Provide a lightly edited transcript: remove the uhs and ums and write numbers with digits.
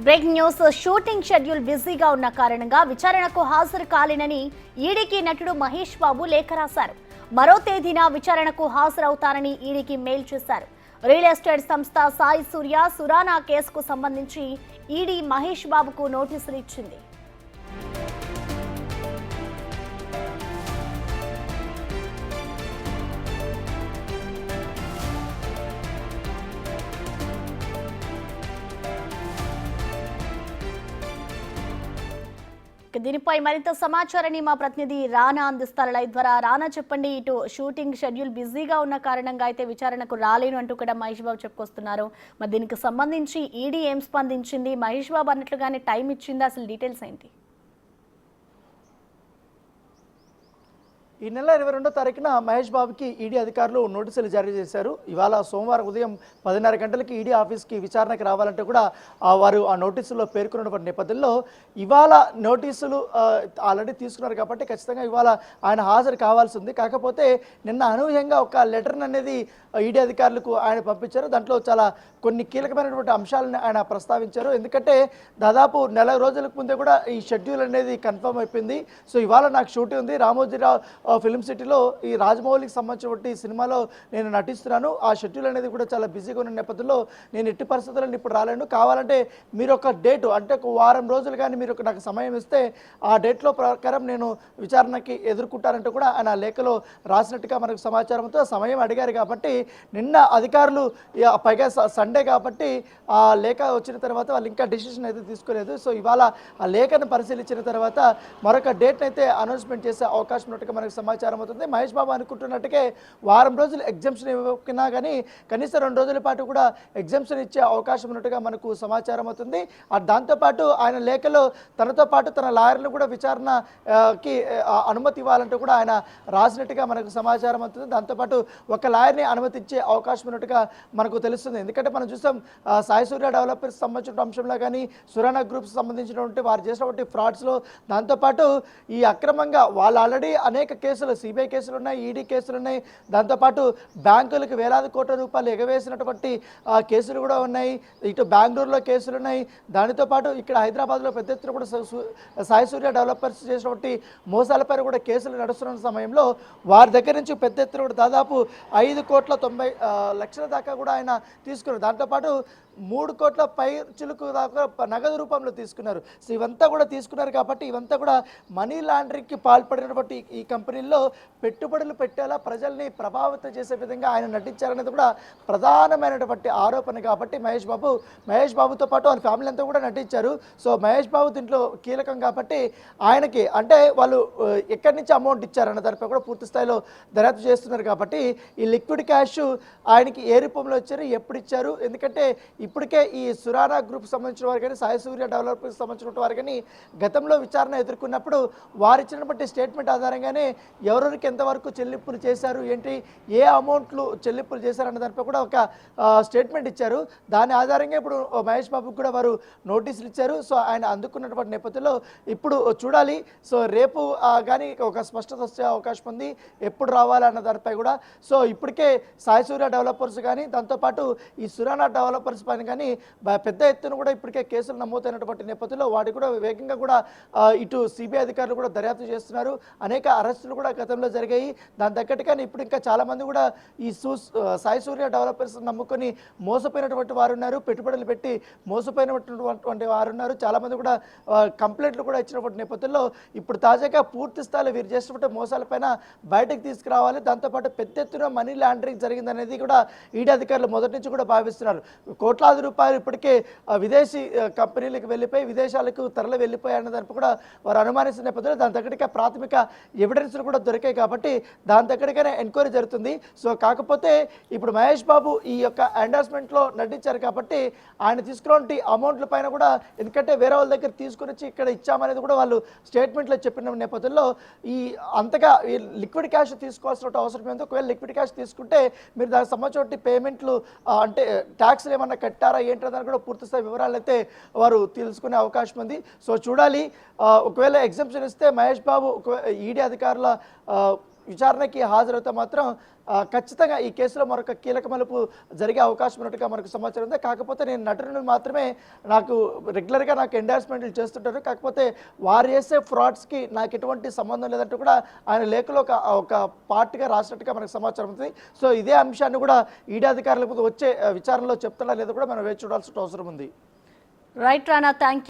Breaking news. Shooting schedule బిజీగా ఉన్న కారణంగా విచారణకు హాజరు కాలేనని ఈడీకి నటుడు మహేష్ బాబు లేఖ రాశారు. మరో తేదీన విచారణకు హాజరవుతారని ఈడీకి మెయిల్ చేశారు. రియల్ ఎస్టేట్ సంస్థ సాయి సూర్య సురానా కేసుకు సంబంధించి ఈడీ మహేష్ బాబుకు నోటీసులు ఇచ్చింది. దీనిపై మరింత సమాచారాన్ని మా ప్రతినిధి రానా అందిస్తారు లైవ్ ద్వారా. రానా, చెప్పండి. ఇటు షూటింగ్ షెడ్యూల్ బిజీగా ఉన్న కారణంగా అయితే విచారణకు రాలేను అంటూ కూడా మహేష్ బాబు చెప్పుకొస్తున్నారు. మరి దీనికి సంబంధించి ఈడీ ఏం స్పందించింది? మహేష్ బాబు అన్నట్లుగానే టైం ఇచ్చింది, అసలు డీటెయిల్స్ ఏంటి? ఈ నెల 22వ తారీఖున మహేష్ బాబుకి ఈడీ అధికారులు నోటీసులు జారీ చేశారు. ఇవాళ సోమవారం ఉదయం 10:30 గంటలకి ఈడీ ఆఫీస్కి విచారణకు రావాలంటే కూడా వారు ఆ నోటీసులో పేర్కొన్నటువంటి నేపథ్యంలో ఇవాళ నోటీసులు ఆల్రెడీ తీసుకున్నారు కాబట్టి ఖచ్చితంగా ఇవాళ ఆయన హాజరు కావాల్సి ఉంది. కాకపోతే నిన్న అనూహ్యంగా ఒక లెటర్ని అనేది ఈడీ అధికారులకు ఆయన పంపించారు. దాంట్లో చాలా కొన్ని కీలకమైనటువంటి అంశాలను ఆయన ప్రస్తావించారు. ఎందుకంటే దాదాపు నెల రోజులకు ముందే కూడా ఈ షెడ్యూల్ అనేది కన్ఫర్మ్ అయిపోయింది. సో ఇవాళ నాకు షూటింగ్ ఉంది, రామోజీరావు ఫిల్మ్ సిటీలో ఈ రాజమౌళికి సంబంధించిన సినిమాలో నేను నటిస్తున్నాను. ఆ షెడ్యూల్ అనేది కూడా చాలా బిజీగా ఉన్న నేపథ్యంలో నేను ఎట్టి పరిస్థితుల్లో ఇప్పుడు రాలేను. కావాలంటే మీరు ఒక డేటు, అంటే ఒక వారం రోజులు కానీ మీరు నాకు సమయం ఇస్తే ఆ డేట్లో ప్రకారం నేను విచారణకి ఎదుర్కొంటానంటూ కూడా ఆయన లేఖలో రాసినట్టుగా మనకు సమాచారంతో సమయం అడిగారు. కాబట్టి నిన్న అధికారులు పైగా సండే కాబట్టి ఆ లేఖ వచ్చిన తర్వాత వాళ్ళు ఇంకా డిసిషన్ అయితే తీసుకోలేదు. సో ఇవాళ ఆ లేఖను పరిశీలించిన తర్వాత మరొక డేట్ని అయితే అనౌన్స్మెంట్ చేసే అవకాశం ఉన్నట్టుగా మనకు సమాచారం అవుతుంది. మహేష్ బాబు అనుకుంటున్నట్టుగా వారం రోజులు ఎగ్జామ్షన్ ఇవ్వకున్నా కానీ కనీసం 2 రోజుల పాటు కూడా ఎగ్జామ్షన్ ఇచ్చే అవకాశం ఉన్నట్టుగా మనకు సమాచారం అవుతుంది. దాంతోపాటు ఆయన లేఖలో తనతో పాటు తన లాయర్లు కూడా విచారణకి అనుమతి ఇవ్వాలంటూ కూడా ఆయన రాసినట్టుగా మనకు సమాచారం అవుతుంది. దాంతోపాటు ఒక లాయర్ని అనుమతించే అవకాశం ఉన్నట్టుగా మనకు తెలుస్తుంది. ఎందుకంటే మనం చూసాం సాయి సూర్య డెవలపర్స్ సంబంధించిన అంశంలో కానీ సురానా గ్రూప్స్ సంబంధించినటువంటి వారు చేసినటువంటి ఫ్రాడ్స్లో, దాంతోపాటు ఈ అక్రమంగా వాళ్ళు ఆల్రెడీ అనేక కేసులు, సిబిఐ కేసులు ఉన్నాయి, ఈడీ కేసులు ఉన్నాయి, దాంతోపాటు బ్యాంకులకు వేలాది కోట్ల రూపాయలు ఎగవేసినటువంటి కేసులు కూడా ఉన్నాయి. ఇటు బెంగళూరులో కేసులు ఉన్నాయి. దానితో పాటు ఇక్కడ హైదరాబాద్లో పెద్ద ఎత్తున కూడా సాయి సూర్య డెవలపర్స్ చేసినటువంటి మోసాలపై కూడా కేసులు నడుస్తున్న సమయంలో వారి దగ్గర నుంచి పెద్ద ఎత్తున కూడా దాదాపు 5,90,00,000 దాకా కూడా ఆయన తీసుకున్నారు. దాంతోపాటు 3 కోట్ల పై చిలుకు దాకా నగదు రూపంలో తీసుకున్నారు. సో ఇవంతా కూడా తీసుకున్నారు కాబట్టి ఇవంతా కూడా మనీ లాండరింగ్కి పాల్పడినటువంటి ఈ కంపెనీల్లో పెట్టుబడులు పెట్టేలా ప్రజల్ని ప్రభావితం చేసే విధంగా ఆయన నటించారనేది కూడా ప్రధానమైనటువంటి ఆరోపణ. కాబట్టి మహేష్ బాబుతో పాటు వాళ్ళ ఫ్యామిలీ అంతా కూడా నటించారు. సో మహేష్ బాబు దీంట్లో కీలకం కాబట్టి ఆయనకి అంటే వాళ్ళు ఎక్కడి నుంచి అమౌంట్ ఇచ్చారన్న దానిపై కూడా పూర్తి స్థాయిలో దర్యాప్తు చేస్తున్నారు. కాబట్టి ఈ లిక్విడ్ క్యాష్ ఆయనకి ఏ రూపంలో వచ్చారు, ఎప్పుడు ఇచ్చారు, ఎందుకంటే ఇప్పటికే ఈ సురానా గ్రూప్ సంబంధించిన వారు కానీ సాయి సూర్య డెవలపర్స్ సంబంధించిన వారు కానీ గతంలో విచారణ ఎదుర్కొన్నప్పుడు వారు ఇచ్చినటువంటి స్టేట్మెంట్ ఆధారంగానే ఎవరెవరికి ఎంతవరకు చెల్లింపులు చేశారు, ఏంటి, ఏ అమౌంట్లు చెల్లింపులు చేశారన్న దానిపై కూడా ఒక స్టేట్మెంట్ ఇచ్చారు. దాని ఆధారంగా ఇప్పుడు మహేష్ బాబుకి కూడా వారు నోటీసులు ఇచ్చారు. సో ఆయన అందుకున్నటువంటి నేపథ్యంలో ఇప్పుడు చూడాలి. సో రేపు కానీ ఒక స్పష్టత వచ్చే అవకాశం ఉంది, ఎప్పుడు రావాలన్న దానిపై కూడా. సో ఇప్పటికే సాయి సూర్య డెవలపర్స్ కానీ దాంతోపాటు ఈ సురానా డెవలపర్స్ పైన కానీ పెద్ద ఎత్తున కూడా ఇప్పటికే కేసులు నమోదైనటువంటి నేపథ్యంలో వాటి కూడా వేగంగా కూడా ఇటు సిబిఐ అధికారులు కూడా దర్యాప్తు చేస్తున్నారు. అనేక అరెస్టులు కూడా గతంలో జరిగాయి. దాని తగ్గట్టుగానే ఇప్పుడు ఇంకా చాలామంది కూడా ఈ సాయి సూర్య డెవలపర్స్ నమ్ముకొని మోసపోయినటువంటి వారు ఉన్నారు, పెట్టుబడులు పెట్టి మోసపోయినటువంటి వారు ఉన్నారు. చాలామంది కూడా కంప్లైంట్లు కూడా ఇచ్చినటువంటి నేపథ్యంలో ఇప్పుడు తాజాగా పూర్తి స్థాయిలో వీరు చేసినటువంటి మోసాలపైన బయటకు తీసుకురావాలి. దాంతోపాటు పెద్ద ఎత్తున మనీ లాండరింగ్ జరిగిందనేది కూడా ఈడీ అధికారులు మొదటి నుంచి కూడా భావిస్తున్నారు. కోట్లాది రూపాయలు ఇప్పటికే విదేశీ కంపెనీలకు వెళ్ళిపోయి విదేశాలకు తరలి వెళ్ళిపోయాయన్న దానిపై కూడా వారు అనుమానిస్తున్న నేపథ్యంలో దాని దగ్గరికి ప్రాథమిక ఎవిడెన్స్లు కూడా దొరికాయి. కాబట్టి దాని దగ్గరికైనా ఎంక్వైరీ జరుగుతుంది. సో కాకపోతే ఇప్పుడు మహేష్ బాబు ఈ యొక్క ఎండార్స్మెంట్లో నటించారు కాబట్టి ఆయన తీసుకున్నటువంటి అమౌంట్ల పైన కూడా, ఎందుకంటే వేరే వాళ్ళ దగ్గర తీసుకుని వచ్చి ఇక్కడ ఇచ్చామనేది కూడా వాళ్ళు స్టేట్మెంట్లో చెప్పిన నేపథ్యంలో ఈ అంతగా లిక్విడ్ క్యాష్ తీసుకోవాల్సిన అవసరం ఏందో, ఒకవేళ లిక్విడ్ క్యాష్ తీసుకుంటే మీరు దానికి సంబంధించిన పేమెంట్లు అంటే ట్యాక్స్లు ఏమన్నా కట్టారా ఏంటో కూడా పూర్తిస్థాయి వివరాలు అయితే వారు తెలుసుకునే అవకాశం ఉంది. సో చూడాలి. ఒకవేళ ఎగ్జామ్షన్ ఇస్తే మహేష్ బాబు ఈడీ అధికారుల విచారణకి హాజరైతే మాత్రం ఖచ్చితంగా ఈ కేసులో మరొక కీలక మలుపు జరిగే అవకాశం ఉన్నట్టుగా మనకు సమాచారం ఉంది. కాకపోతే నేను నటుడిని మాత్రమే నాకు రెగ్యులర్గా నాకు ఎండార్స్మెంట్లు చేస్తుంటారు, కాకపోతే వారు చేసే ఫ్రాడ్స్కి నాకు ఎటువంటి సంబంధం లేదంటూ కూడా ఆయన లేఖలో ఒక పార్ట్గా రాసినట్టుగా మనకు సమాచారం ఉంది. సో ఇదే అంశాన్ని కూడా ఈడీ అధికారుల ముందు వచ్చే విచారణలో చెప్తారా లేదో కూడా మనం వేచి చూడాల్సిన అవసరం ఉంది. రైట్ రానా, థ్యాంక్